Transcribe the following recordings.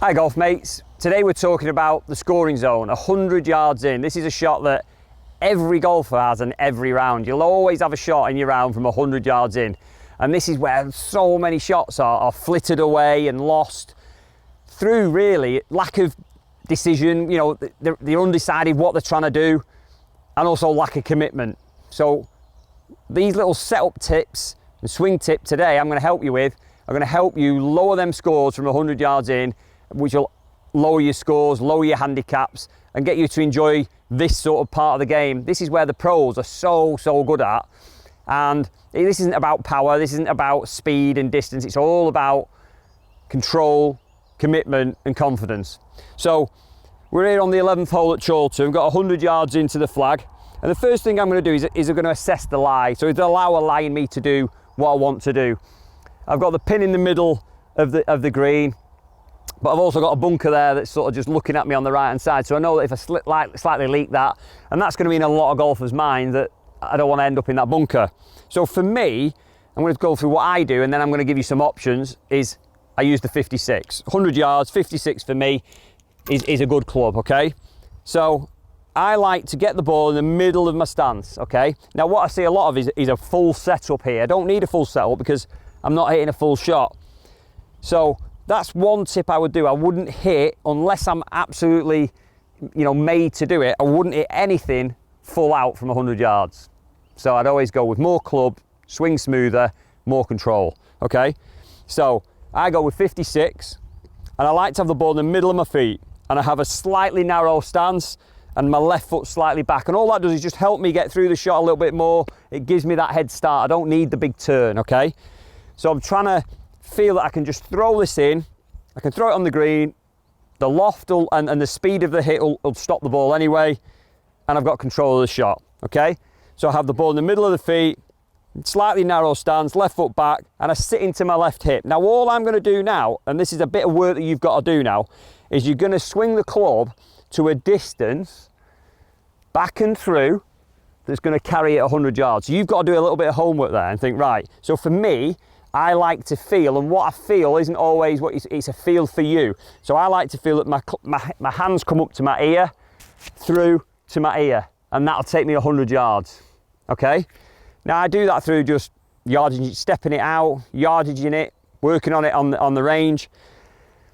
Hi golf mates, today we're talking about the scoring zone, 100 yards in. This is a shot that every golfer has in every round. You'll always have a shot in your round from 100 yards in. And this is where so many shots are flittered away and lost through really lack of decision, you know, they're undecided what they're trying to do, and also lack of commitment. So these little setup tips and swing tip today I'm going to help you with are going to help you lower them scores from 100 yards in, which will lower your scores, lower your handicaps, and get you to enjoy this sort of part of the game. This is where the pros are so good at. And this isn't about power, this isn't about speed and distance, it's all about control, commitment and confidence. So we're here on the 11th hole at Chorlton. We've got 100 yards into the flag, and the first thing I'm going to do is I'm going to assess the lie. So it'll allow a lie in me to do what I want to do. I've got the pin in the middle of the green, but I've also got a bunker there that's sort of just looking at me on the right hand side. So I know that if I slightly leak that, and that's going to be in a lot of golfers' mind, that I don't want to end up in that bunker. So for me, I'm going to go through what I do, and then I'm going to give you some options. Is I use the 56. 100 yards, 56 for me is a good club, okay? So I like to get the ball in the middle of my stance, okay? Now what I see a lot of is a full setup here. I don't need a full setup because I'm not hitting a full shot. So that's one tip I would do. I wouldn't hit, unless I'm absolutely, you know, made to do it, I wouldn't hit anything full out from 100 yards. So I'd always go with more club, swing smoother, more control, okay? So I go with 56, and I like to have the ball in the middle of my feet, and I have a slightly narrow stance and my left foot slightly back, and all that does is just help me get through the shot a little bit more. It gives me that head start. I don't need the big turn, okay? So I'm trying to feel that I can just throw this in. I can throw it on the green, the loft and the speed of the hit will stop the ball anyway, and I've got control of the shot, okay? So I have the ball in the middle of the feet, slightly narrow stance, left foot back, and I sit into my left hip. Now all I'm going to do now, and this is a bit of work that you've got to do now, is you're going to swing the club to a distance back and through that's going to carry it 100 yards. So you've got to do a little bit of homework there and think, right, so for me, I like to feel, and what I feel isn't always what it's a feel for you. So I like to feel that my hands come up to my ear, through to my ear, and that'll take me 100 yards, okay? Now I do that through just yardage, stepping it out, yardaging it, working on it on the range.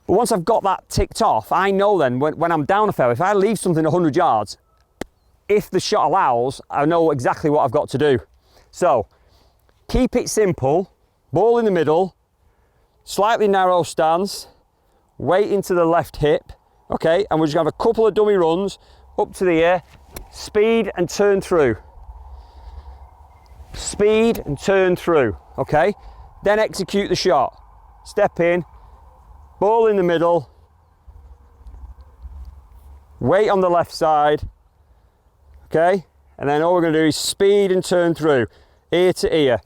But once I've got that ticked off, I know then when I'm down a fairway, if I leave something 100 yards, if the shot allows, I know exactly what I've got to do. So keep it simple, ball in the middle, slightly narrow stance, weight into the left hip, okay? And we're just gonna have a couple of dummy runs up to the ear, speed and turn through. Speed and turn through, okay? Then execute the shot. Step in, ball in the middle, weight on the left side, okay? And then all we're gonna do is speed and turn through, ear to ear.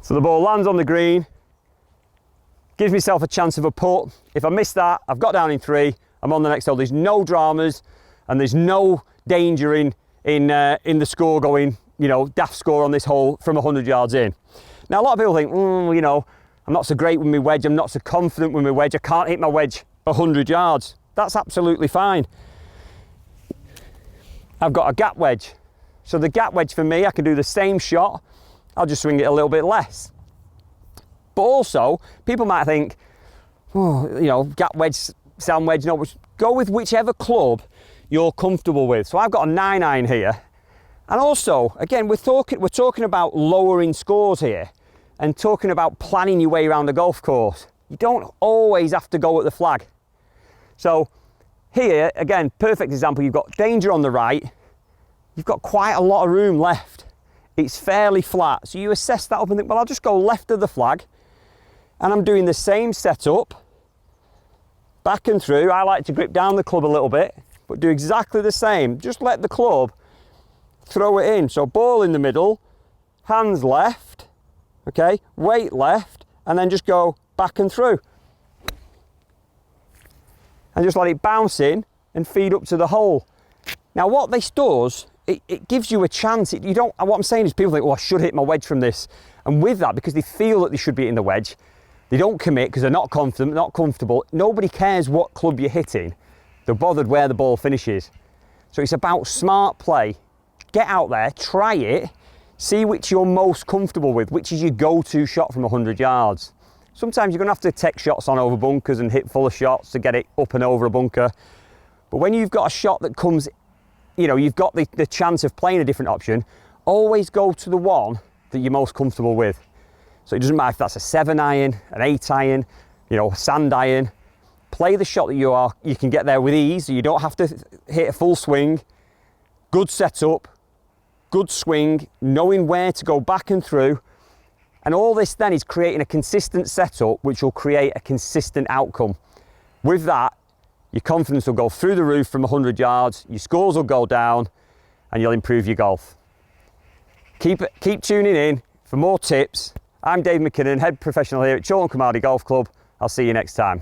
So the ball lands on the green, gives myself a chance of a putt. If I miss that, I've got down in 3, I'm on the next hole. There's no dramas and there's no danger in the score going, you know, daft score on this hole from 100 yards in. Now a lot of people think, you know, I'm not so great with my wedge, I'm not so confident with my wedge, I can't hit my wedge 100 yards. That's absolutely fine. I've got a gap wedge. So the gap wedge for me, I can do the same shot, I'll just swing it a little bit less. But also, people might think, oh, you know, gap wedge, sand wedge, no, go with whichever club you're comfortable with. So I've got a 9-iron here. And also, again, we're talking about lowering scores here and talking about planning your way around the golf course. You don't always have to go at the flag. So here, again, perfect example, you've got danger on the right, you've got quite a lot of room left. It's fairly flat, so you assess that up and think, well, I'll just go left of the flag, and I'm doing the same setup, back and through. I like to grip down the club a little bit, but do exactly the same. Just let the club throw it in. So ball in the middle, hands left, okay, weight left, and then just go back and through. And just let it bounce in and feed up to the hole. Now what this does it gives you a chance. You don't. What I'm saying is, people think, "Oh, I should hit my wedge from this," and with that, because they feel that they should be hitting the wedge, they don't commit because they're not confident, not comfortable. Nobody cares what club you're hitting. They're bothered where the ball finishes. So it's about smart play. Get out there, try it, see which you're most comfortable with, which is your go-to shot from 100 yards. Sometimes you're going to have to take shots on over bunkers and hit fuller shots to get it up and over a bunker. But when you've got a shot that comes, you know, you've got the chance of playing a different option, always go to the one that you're most comfortable with. So it doesn't matter if that's a 7 iron, an 8 iron, you know, a sand iron. Play the shot that you can get there with ease. So you don't have to hit a full swing. Good setup, good swing, knowing where to go back and through. And all this then is creating a consistent setup, which will create a consistent outcome. With that, your confidence will go through the roof from 100 yards, your scores will go down, and you'll improve your golf. Keep tuning in for more tips. I'm Dave McKinnon, head professional here at Chorlton Cromarty Golf Club. I'll see you next time.